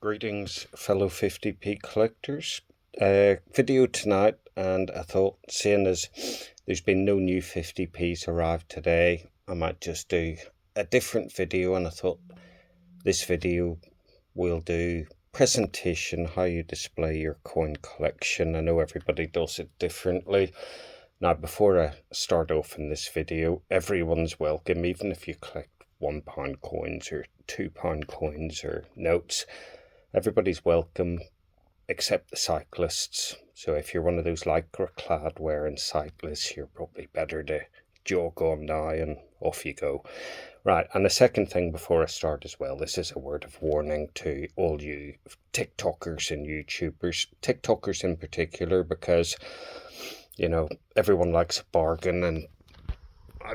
Greetings, fellow 50p collectors. Video tonight, and I thought, seeing as there's been no new 50p's arrived today, I might just do a different video. And I thought this video will do presentation, how you display your coin collection. I know everybody does it differently. Now, before I start off in this video, everyone's welcome, even if you collect £1 coins or £2 coins or notes. Everybody's welcome except the cyclists. So if you're one of those lycra clad wearing cyclists, you're probably better to jog on now and off you go. Right, and the second thing before I start as well, this is a word of warning to all you TikTokers and YouTubers, TikTokers in particular, because, you know, everyone likes a bargain, and I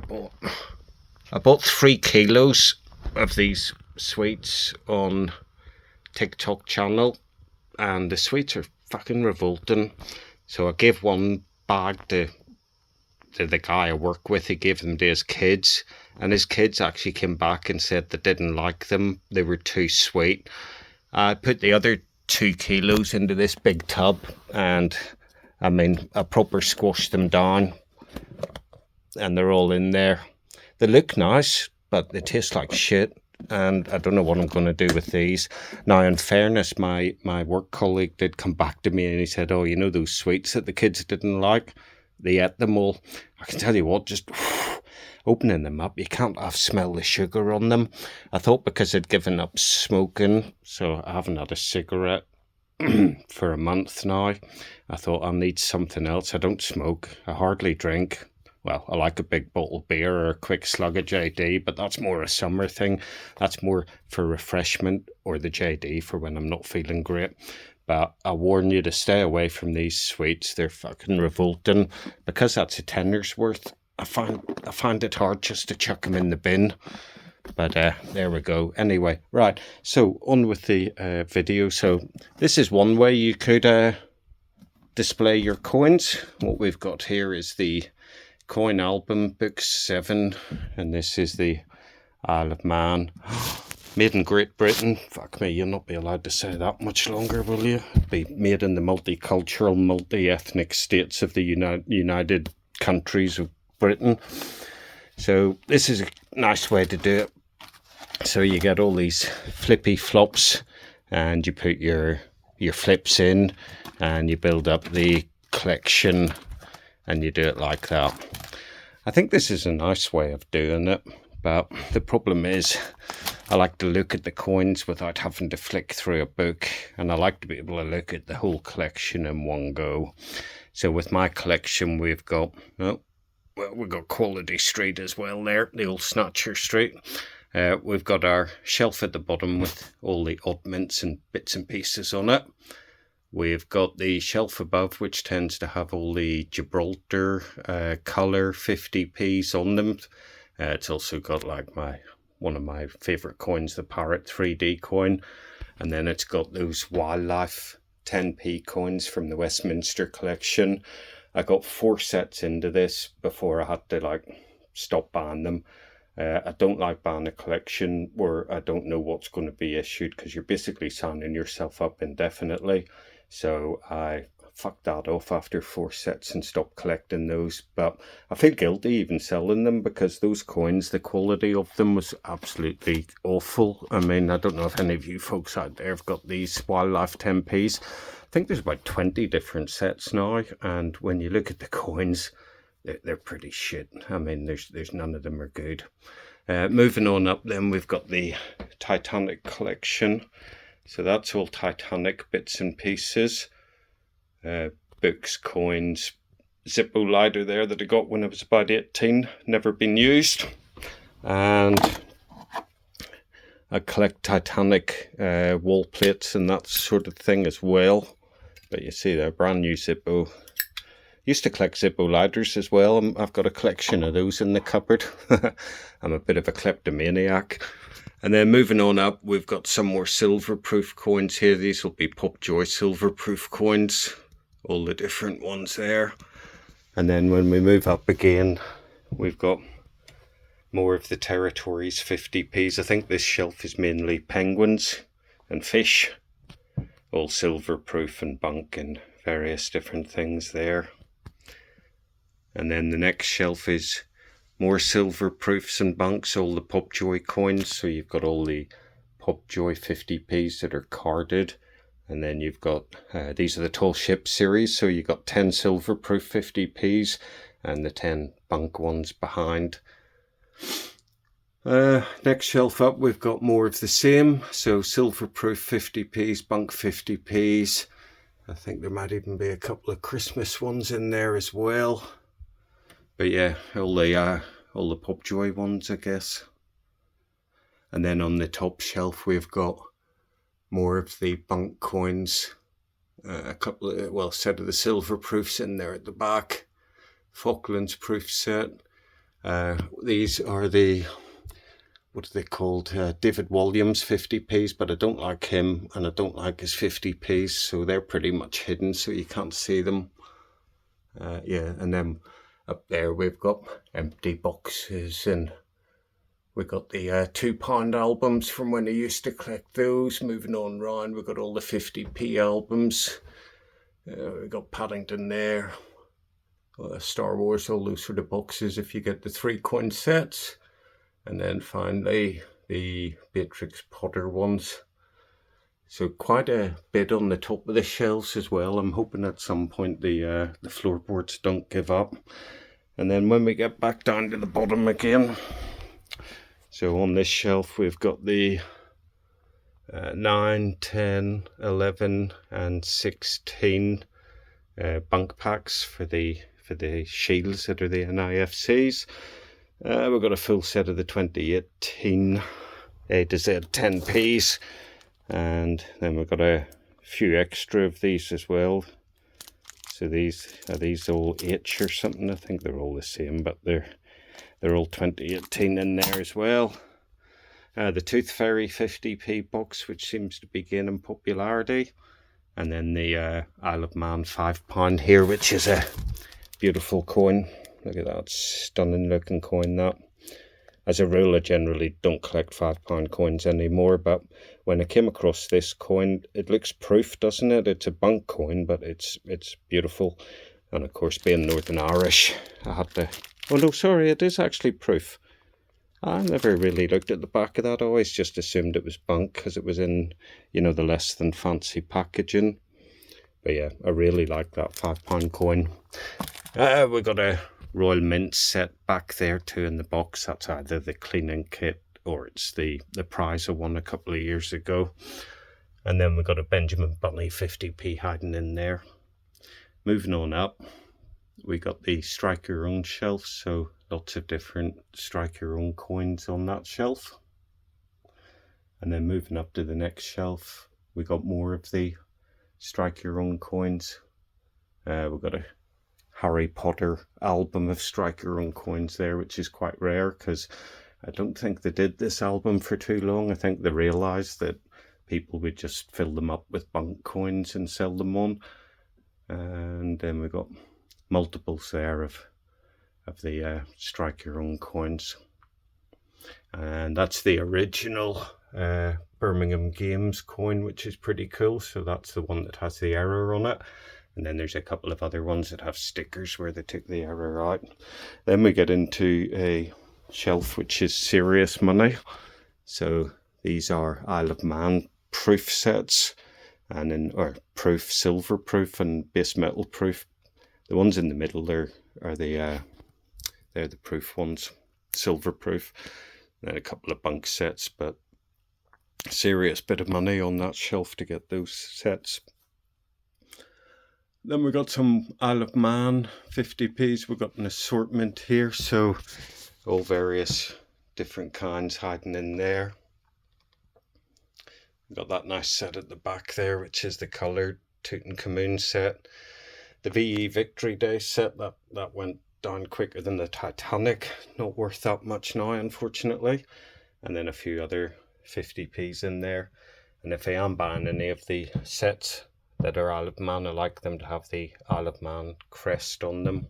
bought 3 kilos of these sweets on TikTok channel, and the sweets are fucking revolting. So I gave one bag to the guy I work with. He gave them to his kids, and his kids actually came back and said they didn't like them, they were too sweet. I put the other 2 kilos into this big tub, and I mean, I proper squashed them down, and they're all in there. They look nice, but they taste like shit, and I don't know what I'm going to do with these. Now, in fairness, my work colleague did come back to me and he said, oh, you know those sweets that the kids didn't like? They ate them all. I can tell you what, just opening them up, you can't smell the sugar on them. I thought because I'd given up smoking, so I haven't had a cigarette for a month now, I thought I'll need something else. I don't smoke, I hardly drink. Well, I like a big bottle of beer or a quick slug of JD, but that's more a summer thing. That's more for refreshment, or the JD for when I'm not feeling great. But I warn you to stay away from these sweets. They're fucking revolting. Because that's a tenner's worth, I find it hard just to chuck them in the bin. But there we go. Anyway, right, so on with the video. So this is one way you could display your coins. What we've got here is the Coin Album Book 7, and this is the Isle of Man. Made in Great Britain. Fuck me, you'll not be allowed to say that much longer, will you? Be made in the multicultural, multi-ethnic states of the United Countries of Britain. So this is a nice way to do it. So you get all these flippy flops, and you put your flips in, and you build up the collection, and you do it like that. I think this is a nice way of doing it, but the problem is I like to look at the coins without having to flick through a book, and I like to be able to look at the whole collection in one go. So with my collection, we've got, we've got Quality Street as well there, the old Snatcher Street. We've got our shelf at the bottom with all the oddments and bits and pieces on it. We've got the shelf above, which tends to have all the Gibraltar colour 50p's on them. It's also got like one of my favourite coins, the Parrot 3D coin. And then it's got those Wildlife 10p coins from the Westminster collection. I got 4 sets into this before I had to stop buying them. I don't like buying a collection where I don't know what's going to be issued, because you're basically signing yourself up indefinitely. So I fucked that off after 4 sets and stopped collecting those. But I feel guilty even selling them, because those coins, the quality of them was absolutely awful. I mean, I don't know if any of you folks out there have got these Wildlife 10p's. I think there's about 20 different sets now, and when you look at the coins, they're pretty shit. I mean, there's none of them are good. Moving on up then, we've got the Titanic collection. So that's all Titanic bits and pieces. Books, coins, Zippo lighter there that I got when I was about 18, never been used. And I collect Titanic wall plates and that sort of thing as well. But you see, they're brand new Zippo. Used to collect Zippo lighters as well. I've got a collection of those in the cupboard. I'm a bit of a kleptomaniac. And then moving on up, we've got some more silver-proof coins here. These will be Popjoy silver-proof coins. All the different ones there. And then when we move up again, we've got more of the Territories 50p's. I think this shelf is mainly penguins and fish. all silver proof and bunk and various different things there. And then the next shelf is more silver proofs and bunks, all the Popjoy coins. So you've got all the Popjoy 50p's that are carded. And then you've got, these are the Tall Ship series. So you've got 10 silver proof 50p's and the 10 bunk ones behind. Next shelf up, we've got more of the same. So silver proof 50p's, bunk 50p's. I think there might even be a couple of Christmas ones in there as well. But yeah, all the Popjoy ones, I guess. And then on the top shelf, we've got more of the bunk coins. A couple of, well, set of the silver proofs in there at the back. Falklands proof set. These are the, what are they called? David Williams 50p's, but I don't like him and I don't like his 50p's. So they're pretty much hidden, so you can't see them. Yeah, and then up there we've got empty boxes, and we've got the £2 albums from when I used to collect those. Moving on round, we've got all the 50p albums. We've got Paddington there, Star Wars, all those sort of boxes if you get the 3 coin sets. And then finally the Beatrix Potter ones. So quite a bit on the top of the shelves as well. I'm hoping at some point the floorboards don't give up. And then when we get back down to the bottom again, so on this shelf we've got the 9, 10, 11 and 16 bunk packs for the shields that are the NIFCs. We've got a full set of the 2018 A to Z 10p's. And then we've got a few extra of these as well. So these are all H or something. I think they're all the same, but they're all 2018 in there as well. The Tooth Fairy 50p box, which seems to be gaining popularity. And then the Isle of Man £5 here, which is a beautiful coin. Look at that, stunning looking coin that. As a rule, I generally don't collect £5 coins anymore, but when I came across this coin, it looks proof, doesn't it? It's a bunk coin, but it's beautiful. And of course, being Northern Irish, I had to... Oh no, sorry, it is actually proof. I never really looked at the back of that. I always just assumed it was bunk because it was in, you know, the less than fancy packaging. But yeah, I really like that £5 coin. We got a Royal Mint set back there too in the box. That's either the cleaning kit or it's the prize I won a couple of years ago. And then we've got a Benjamin Bunny 50p hiding in there. Moving on up, we got the strike your own shelf, so lots of different strike your own coins on that shelf. And then moving up to the next shelf, we got more of the strike your own coins. We've got a Harry Potter album of strike your own coins there, which is quite rare because I don't think they did this album for too long. I think they realised that people would just fill them up with bunk coins and sell them on. And then we got multiples there of the strike your own coins. And that's the original Birmingham Games coin, which is pretty cool. So that's the one that has the error on it. And then there's a couple of other ones that have stickers where they took the error out. Then we get into a shelf which is serious money. So these are Isle of Man proof sets, or proof, silver proof and base metal proof. The ones in the middle there are they're the proof ones, silver proof. Then a couple of bunk sets, but serious bit of money on that shelf to get those sets. Then we got some Isle of Man 50p's. We've got an assortment here, so all various different kinds hiding in there. We've got that nice set at the back there, which is the coloured Tutankhamun set. The VE Victory Day set, that went down quicker than the Titanic. Not worth that much now, unfortunately. And then a few other 50p's in there. And if I am buying any of the sets that are Isle of Man, I like them to have the Isle of Man crest on them.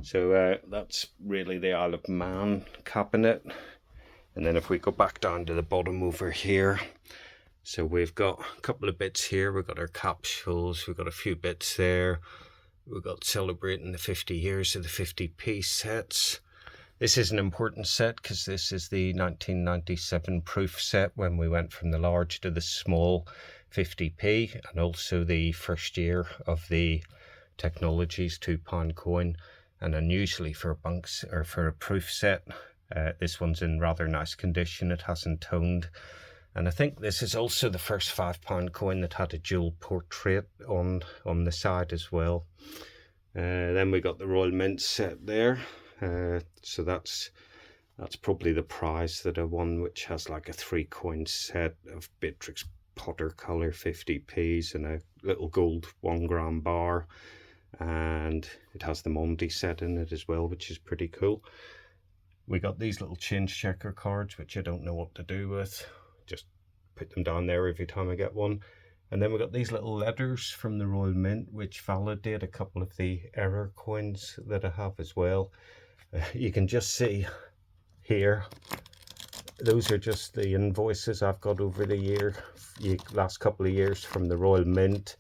So that's really the Isle of Man cabinet. And then if we go back down to the bottom over here, So we've got a couple of bits here. We've got our capsules. We've got a few bits there. We've got celebrating the 50 years of the 50p sets. This is an important set because this is the 1997 proof set when we went from the large to the small 50p, and also the first year of the Technologies £2 coin. And unusually for a bunks or for a proof set, this one's in rather nice condition. It hasn't toned. And I think this is also the first £5 coin that had a dual portrait on the side as well. Then we got the Royal Mint set there. So that's probably the prize that I won, which has like a 3 coin set of Beatrix Potter colour 50p's and a little gold 1 gram bar. And it has the Monday set in it as well, which is pretty cool. We got these little change checker cards, which I don't know what to do with. Just put them down there every time I get one. And then we got these little letters from the Royal Mint, which validate a couple of the error coins that I have as well. You can just see here, those are just the invoices I've got over the last couple of years from the Royal Mint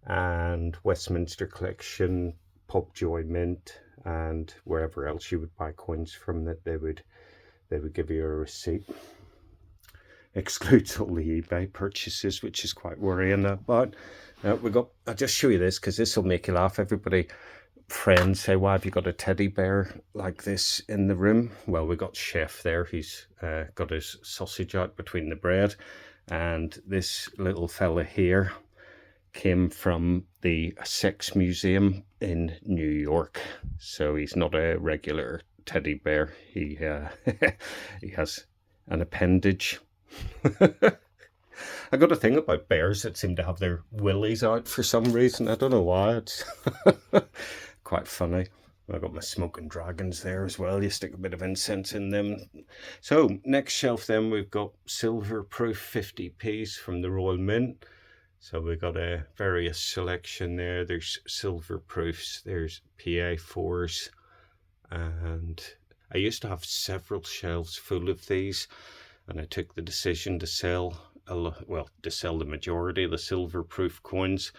and Westminster Collection, Popjoy Mint, and wherever else you would buy coins from, that they would give you a receipt. Excludes all the eBay purchases, which is quite worrying. But I'll just show you this because this will make you laugh. Everybody, friends say, why have you got a teddy bear like this in the room? Well, we got Chef there. He's got his sausage out between the bread. And this little fella here came from the Sex Museum in New York. So he's not a regular teddy bear. He has an appendage. I got a thing about bears that seem to have their willies out for some reason. I don't know why. It's quite funny. I got my smoking dragons there as well. You stick a bit of incense in them. So next shelf then we've got silver proof 50p's from the Royal Mint. So we've got a various selection there. There's silver proofs, there's PA4s, and I used to have several shelves full of these, and I took the decision to sell the majority of the silver proof coins.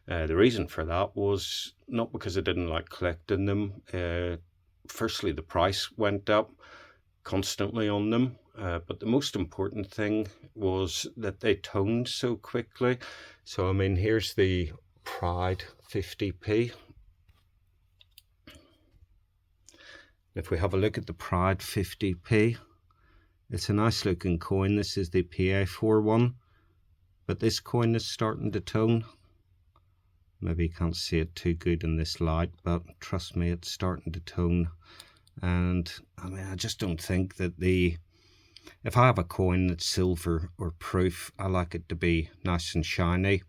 The reason for that was not because I didn't like collecting them. Firstly, the price went up constantly on them, but the most important thing was that they toned so quickly. So I mean, here's the Pride 50p. If we have a look at the Pride 50p, it's a nice looking coin. This is the PA4 one, but this coin is starting to tone. Maybe you can't see it too good in this light, but trust me, it's starting to tone. And I mean, I just don't think that if I have a coin that's silver or proof, I like it to be nice and shiny.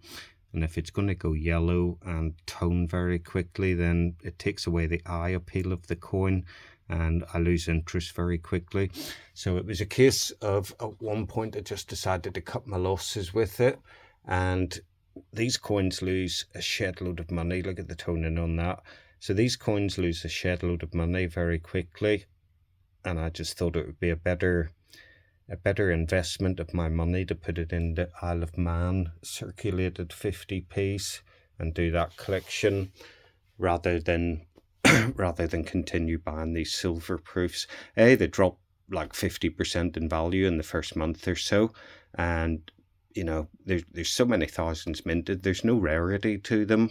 And if it's going to go yellow and tone very quickly, then it takes away the eye appeal of the coin, and I lose interest very quickly. So it was a case of, at one point, I just decided to cut my losses with it. And these coins lose a shed load of money. Look at the toning on that. So these coins lose a shed load of money very quickly. And I just thought it would be a better investment of my money to put it in the Isle of Man circulated 50p's and do that collection rather than continue buying these silver proofs. They drop like 50% in value in the first month or so, and you know, there's so many thousands minted, there's no rarity to them.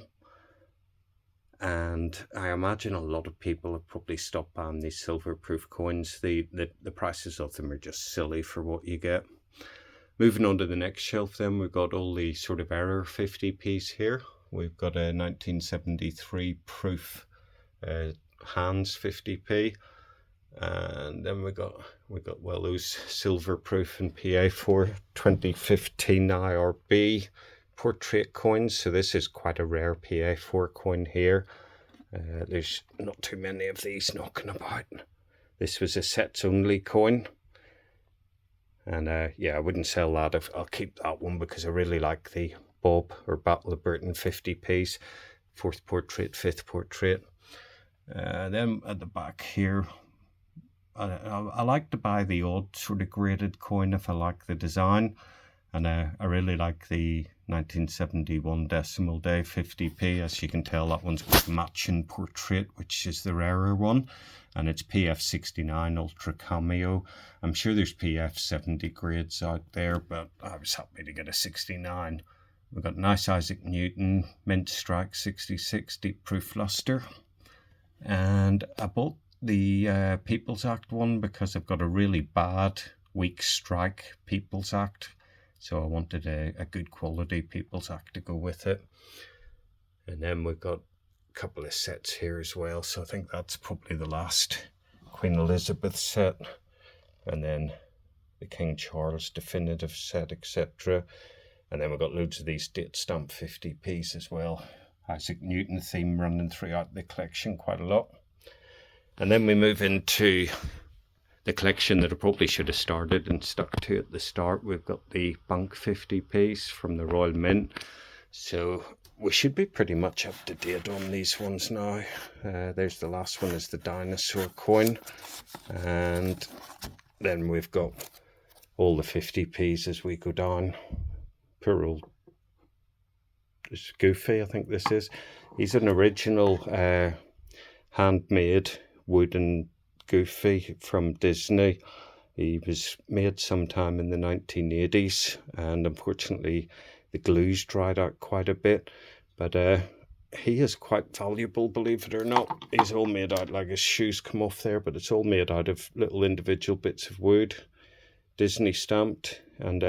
And I imagine a lot of people have probably stopped buying these silver proof coins. The prices of them are just silly for what you get. Moving on to the next shelf then, we've got all the sort of error 50p's here. We've got a 1973 proof Hands 50p, and then we got well, those silver proof and PA4 2015 IRB portrait coins. So this is quite a rare PA4 coin here. There's not too many of these knocking about. This was a sets only coin, and yeah, I wouldn't sell that. I'll keep that one because I really like the Bob or Battle of Britain 50p's, 4th portrait, 5th portrait. Then at the back here, I like to buy the odd sort of graded coin if I like the design. And I really like the 1971 Decimal Day 50p. As you can tell, that one's got matching portrait, which is the rarer one. And it's PF69 Ultra Cameo. I'm sure there's PF70 grades out there, but I was happy to get a 69. We've got nice Isaac Newton Mint Strike 66 Deep Proof Luster. And I bought the People's Act one because I've got a really bad, weak strike People's Act. So I wanted a good quality People's Act to go with it. And then we've got a couple of sets here as well. So I think that's probably the last Queen Elizabeth set. And then the King Charles definitive set, etc. And then we've got loads of these date stamp 50p's as well. Isaac Newton theme running throughout the collection quite a lot. And then we move into the collection that I probably should have started and stuck to at the start. We've got the Bank 50p's from the Royal Mint. So we should be pretty much up to date on these ones now. There's the last one, is the dinosaur coin. And then we've got all the 50p's as we go down. Poor old Goofy, I think this is. He's an original handmade wooden Goofy from Disney. He was made sometime in the 1980s, and unfortunately the glue's dried out quite a bit, but he is quite valuable, believe it or not. He's all made out, like his shoes come off there, but it's all made out of little individual bits of wood, Disney stamped. And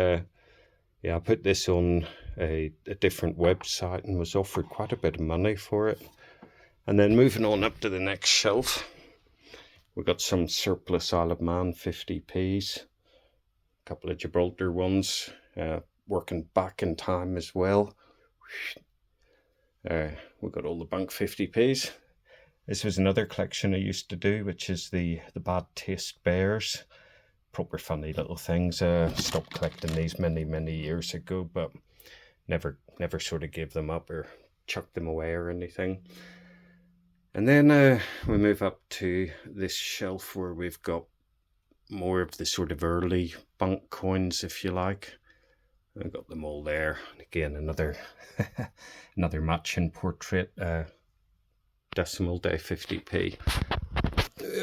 yeah, I put this on a different website and was offered quite a bit of money for it. And then moving on up to the next shelf, we've got some surplus Isle of Man 50p's, a couple of Gibraltar ones, working back in time as well. We've got all the Bank 50p's. This was another collection I used to do, which is the Bad Taste Bears. Proper funny little things. Stopped collecting these many years ago, but never sort of gave them up or chucked them away or anything. And then we move up to this shelf where we've got more of the sort of early bank coins, if you like. I've got them all there. And again, another matching portrait, Decimal Day 50p.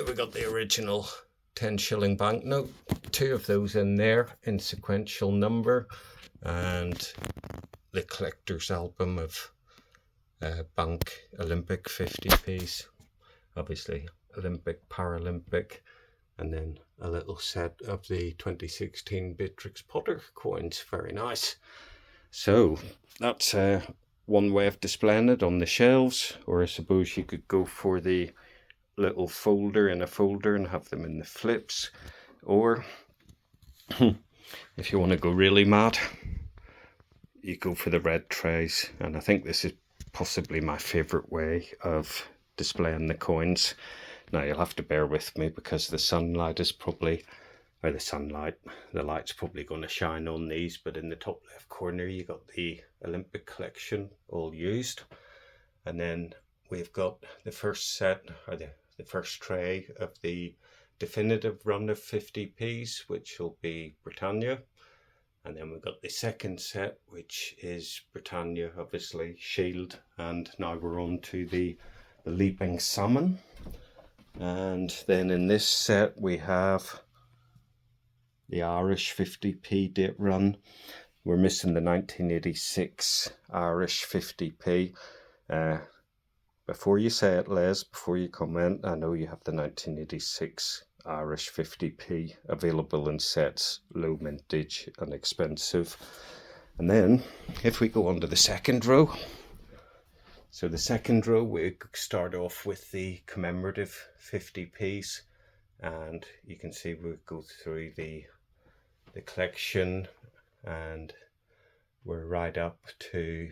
We got the original 10 shilling banknote, two of those in there in sequential number, and the collector's album of Bank Olympic 50p's, obviously Olympic, Paralympic, and then a little set of the 2016 Beatrix Potter coins. Very nice. So that's one way of displaying it on the shelves, or I suppose you could go for the little folder in a folder and have them in the flips, or if you want to go really mad, you go for the red trays. And I think this is possibly my favourite way of displaying the coins. Now you'll have to bear with me because the sunlight is probably, or the light's probably going to shine on these, but in the top left corner you got the Olympic collection all used, and then we've got the first set, or the first tray of the definitive run of 50p's, which will be Britannia. And then we've got the second set, which is Britannia, obviously, Shield. And now we're on to the Leaping Salmon. And then in this set, we have the Irish 50p date run. We're missing the 1986 Irish 50p. Before you say it, Les, before you comment, I know you have the 1986 Irish 50p available in sets, low mintage and expensive. And then if we go on to the second row, so the second row, we start off with the commemorative 50p's, and you can see we'll go through the collection, and we're right up to,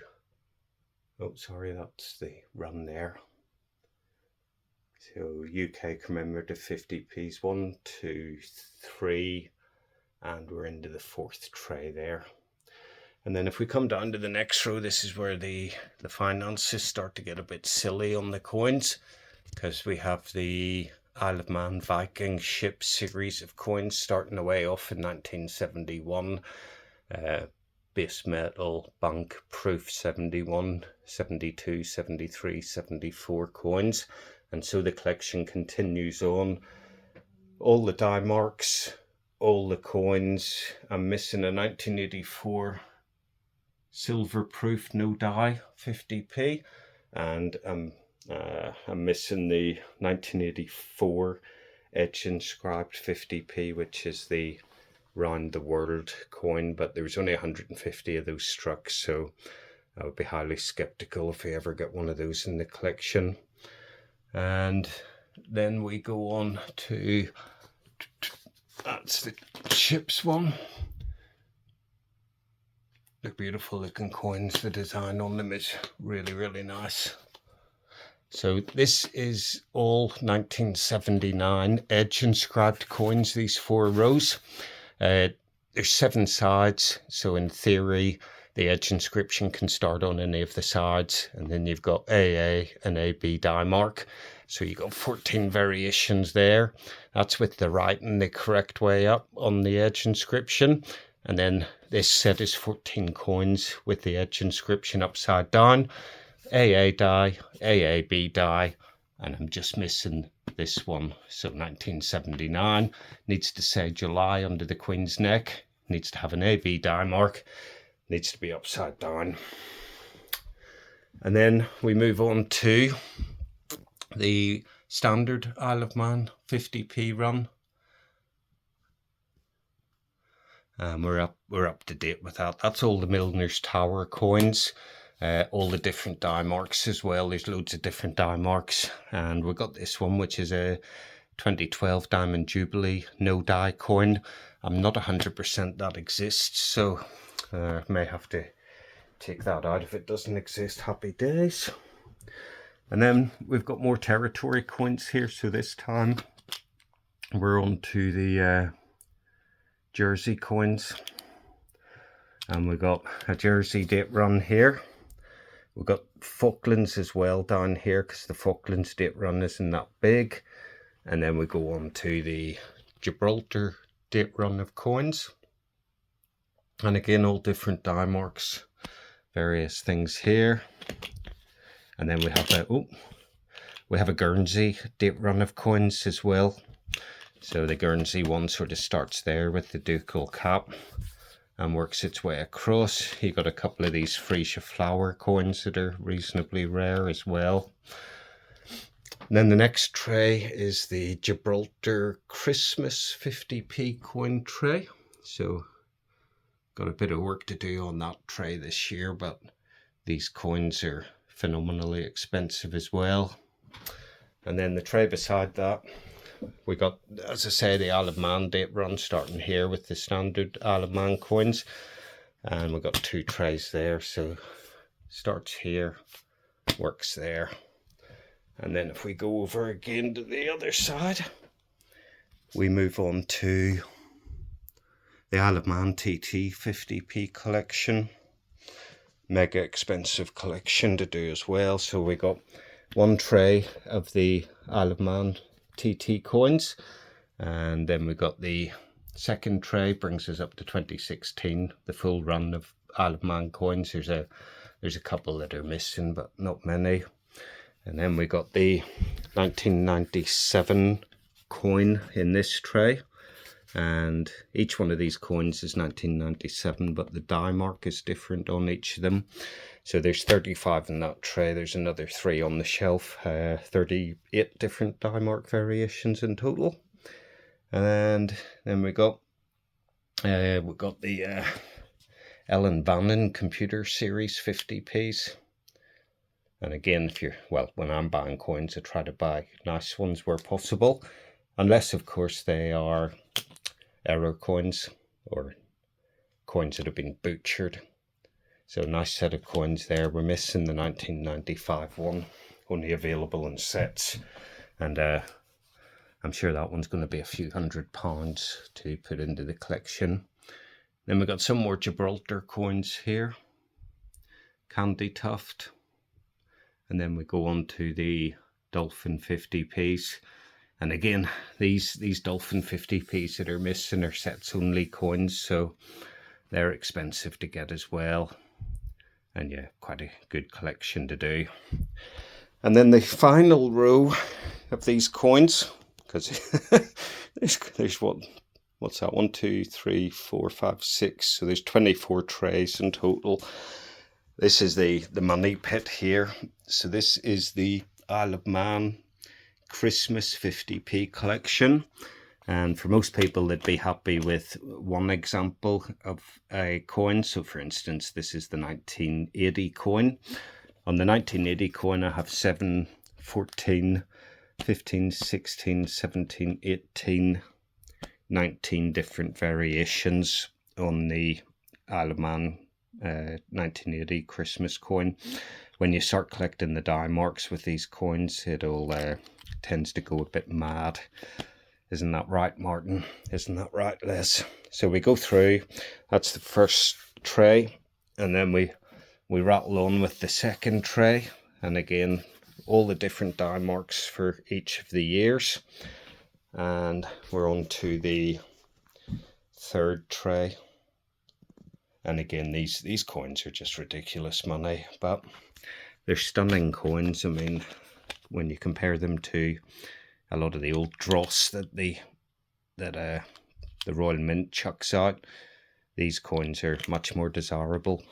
oh sorry, that's the run there. So UK commemorative 50p's, 1, 2, 3, and we're into the fourth tray there. And then if we come down to the next row, this is where the finances start to get a bit silly on the coins, because we have the Isle of Man Viking ship series of coins starting away off in 1971. base metal bank proof 71, 72, 73, 74 coins, and so the collection continues on. All the die marks, all the coins. I'm missing a 1984 silver proof no die 50p, and I'm missing the 1984 edge inscribed 50p, which is the round the world coin, but there was only 150 of those struck, so I would be highly skeptical if we ever get one of those in the collection. And then we go on to, that's the chips one. They're beautiful looking coins. The design on them is really, really nice. So this is all 1979 edge inscribed coins, these 4 rows. There's 7 sides, so in theory the edge inscription can start on any of the sides, and then you've got AA and AB die mark, so you've got 14 variations there. That's with the writing the correct way up on the edge inscription, and then this set is 14 coins with the edge inscription upside down. AA die, AAB die, and I'm just missing this one. So 1979 needs to say July under the Queen's neck, needs to have an AB die mark, needs to be upside down. And then we move on to the standard Isle of Man 50p run. We're up to date with that. That's all the Milner's Tower coins. All the different die marks as well. There's loads of different die marks, and we've got this one, which is a 2012 Diamond Jubilee no die coin. I'm not 100% that exists, so I may have to take that out if it doesn't exist. Happy days. And then we've got more territory coins here, so this time we're on to the Jersey coins, and we've got a Jersey date run here. We've got Falklands as well down here, because the Falklands date run isn't that big. And then we go on to the Gibraltar date run of coins. And again, all different die marks, various things here. And then we have a Guernsey date run of coins as well. So the Guernsey one sort of starts there with the ducal cap and works its way across. You got a couple of these Frisia flower coins that are reasonably rare as well. And then the next tray is the Gibraltar Christmas 50p coin tray. So got a bit of work to do on that tray this year, but these coins are phenomenally expensive as well. And then the tray beside that, we got, as I say, the Isle of Man date run starting here with the standard Isle of Man coins, and we've got 2 trays there, so starts here, works there. And then if we go over again to the other side, we move on to the Isle of Man TT 50p collection. Mega expensive collection to do as well. So we got 1 tray of the Isle of Man TT coins, and then we got the second tray, brings us up to 2016, the full run of Isle of Man coins. There's a couple that are missing, but not many. And then we got the 1997 coin in this tray, and each one of these coins is 1997, but the die mark is different on each of them. So there's 35 in that tray. There's another 3 on the shelf, 38 different die mark variations in total. And then we got the Ellen Bannon Computer Series 50p's. And again, when I'm buying coins, I try to buy nice ones where possible, unless of course they are error coins or coins that have been butchered. So nice set of coins there. We're missing the 1995 one, only available in sets, and I'm sure that one's going to be a few £100 to put into the collection. Then we've got some more Gibraltar coins here, Candy Tuft, and then we go on to the Dolphin 50p's. And again, these Dolphin 50p's that are missing are sets only coins, so They're expensive to get as well. And yeah, quite a good collection to do. And then the final row of these coins, because there's what's that? 1, 2, 3, 4, 5, 6. So there's 24 trays in total. This is the money pit here. So this is the Isle of Man Christmas 50p collection. And for most people, they'd be happy with one example of a coin. So for instance, this is the 1980 coin. On the 1980 coin, I have 7, 14, 15, 16, 17, 18, 19 different variations on the Isle of Man 1980 Christmas coin. When you start collecting the die marks with these coins, it all tends to go a bit mad. Isn't that right, Martin? Isn't that right, Les? So we go through, that's the first tray, and then we rattle on with the second tray, and again, all the different die marks for each of the years. And we're on to the third tray. And again, these coins are just ridiculous money, but they're stunning coins. I mean, when you compare them to a lot of the old dross that the Royal Mint chucks out, these coins are much more desirable.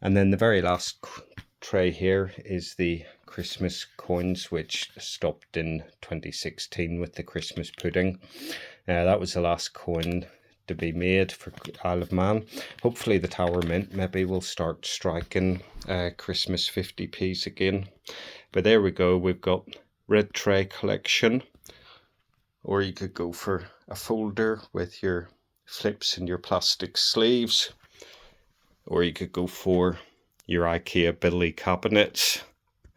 And then the very last tray here is the Christmas coins, which stopped in 2016 with the Christmas pudding. That was the last coin to be made for Isle of Man. Hopefully the Tower Mint maybe will start striking Christmas 50p's again. But there we go, we've got red tray collection, or you could go for a folder with your flips and your plastic sleeves, or you could go for your IKEA Billy cabinets,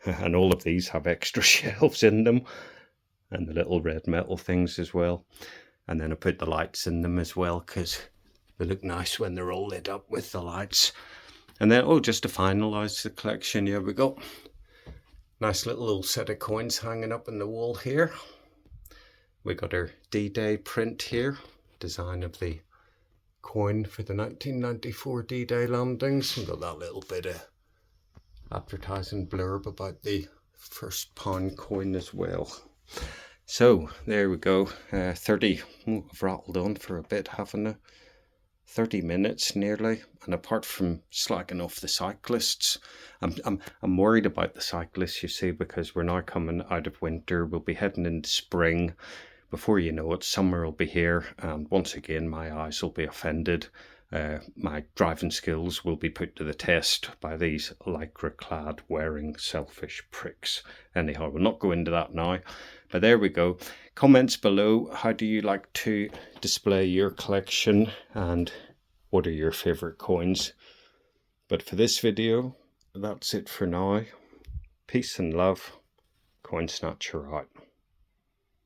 and all of these have extra shelves in them, and the little red metal things as well. And then I put the lights in them as well, because they look nice when they're all lit up with the lights. And then, just to finalise the collection, here we go. Nice little set of coins hanging up in the wall here. We got our D-Day print here, design of the coin for the 1994 D-Day landings. We've got that little bit of advertising blurb about the first pound coin as well. So there we go, 30, I've rattled on for a bit, haven't I? 30 minutes nearly, and apart from slacking off the cyclists, I'm worried about the cyclists, you see, because we're now coming out of winter, we'll be heading into spring. Before you know it, summer will be here, and once again my eyes will be offended. My driving skills will be put to the test by these lycra-clad wearing selfish pricks. Anyhow, we'll not go into that now, but there we go. Comments below, how do you like to display your collection, and what are your favourite coins? But for this video, that's it for now. Peace and love. Coin Snatcher out.